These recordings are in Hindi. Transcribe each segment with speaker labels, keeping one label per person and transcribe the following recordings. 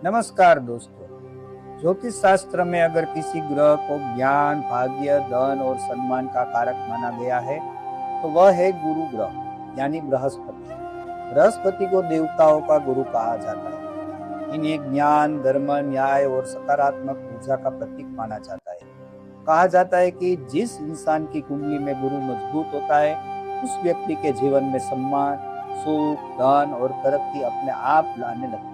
Speaker 1: नमस्कार दोस्तों। ज्योतिष शास्त्र में अगर किसी ग्रह को ज्ञान, भाग्य, धन और सम्मान का कारक माना गया है तो वह है गुरु ग्रह यानी बृहस्पति। बृहस्पति को देवताओं का गुरु कहा जाता है। इन्हें ज्ञान, धर्म, न्याय और सकारात्मक ऊर्जा का प्रतीक माना जाता है। कहा जाता है कि जिस इंसान की कुंडली में गुरु मजबूत होता है उस व्यक्ति के जीवन में सम्मान, सुख, धन और तरक्की अपने आप लाने लगती है।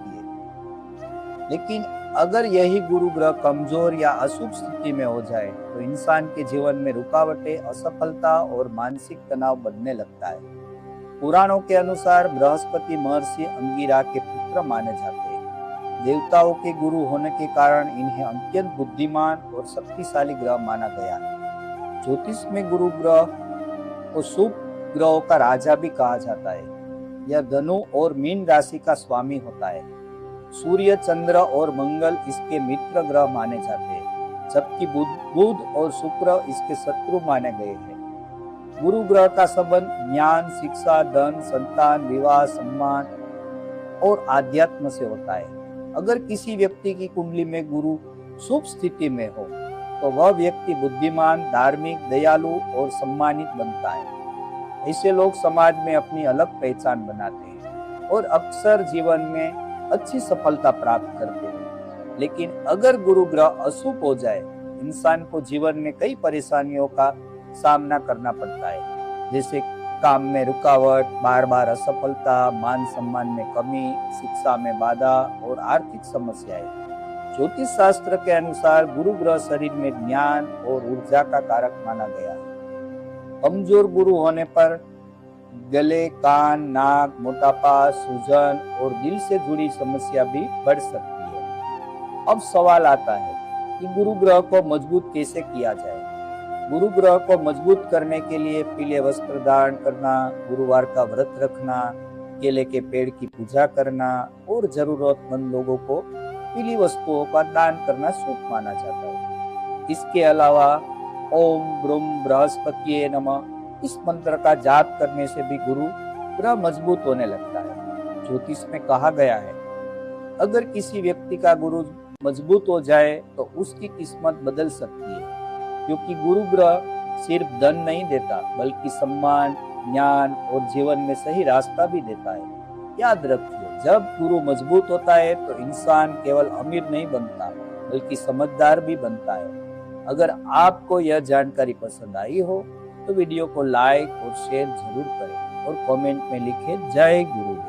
Speaker 1: लेकिन अगर यही गुरु ग्रह कमजोर या अशुभ स्थिति में हो जाए तो इंसान के जीवन में रुकावटें, असफलता और मानसिक तनाव बढ़ने लगता है। पुराणों के अनुसार बृहस्पति महर्षि अंगिरा के पुत्र माने जाते हैं। देवताओं के गुरु होने के कारण इन्हें अत्यंत बुद्धिमान और शक्तिशाली ग्रह माना गया है। ज्योतिष में गुरु ग्रह को शुभ ग्रहों का राजा भी कहा जाता है। यह धनु और मीन राशि का स्वामी होता है। सूर्य, चंद्र और मंगल इसके मित्र ग्रह माने जाते हैं, जबकि बुध और शुक्र इसके शत्रु माने गए हैं। गुरु ग्रह का संबंध ज्ञान, शिक्षा, धन, संतान, विवाह, सम्मान और आध्यात्म से होता है। अगर किसी व्यक्ति की कुंडली में गुरु शुभ स्थिति में हो तो वह व्यक्ति बुद्धिमान, धार्मिक, दयालु और सम्मानित बनता है। ऐसे लोग समाज में अपनी अलग पहचान बनाते हैं और अक्सर जीवन में अच्छी सफलता प्राप्त करते हैं। लेकिन अगर गुरु ग्रह अशुभ हो जाए, इंसान को जीवन में कई परेशानियों का सामना करना पड़ता है, जैसे काम में रुकावट, बार बार असफलता, मान सम्मान में कमी, शिक्षा में बाधा और आर्थिक समस्याएं। ज्योतिष शास्त्र के अनुसार गुरु ग्रह शरीर में ज्ञान और ऊर्जा का कारक माना गया है। कमजोर गुरु होने पर गले, कान, नाक, मोटापा, सूजन और दिल से जुड़ी समस्या भी बढ़ सकती है। अब सवाल आता है कि गुरु ग्रह को मजबूत कैसे किया जाए। गुरु ग्रह को मजबूत करने के लिए पीले वस्त्र धारण करना, गुरुवार का व्रत रखना, केले के पेड़ की पूजा करना और जरूरतमंद लोगों को पीली वस्तुओं का दान करना शुभ माना जाता है। इसके अलावा ओम ब्रूम बृहस्पतिये नमः इस मंत्र का जाप करने से भी गुरु ग्रह मजबूत होने लगता है। ज्योतिष में कहा गया है, अगर किसी व्यक्ति का गुरु मजबूत हो जाए तो उसकी किस्मत बदल सकती है, क्योंकि गुरु ग्रह सिर्फ धन नहीं देता बल्कि सम्मान, ज्ञान और जीवन में सही रास्ता भी देता है। याद रखिए, जब गुरु मजबूत होता है तो इंसान केवल अमीर नहीं बनता बल्कि समझदार भी बनता है। अगर आपको यह जानकारी पसंद आई हो तो वीडियो को लाइक और शेयर जरूर करें और कमेंट में लिखें जय गुरुदेव।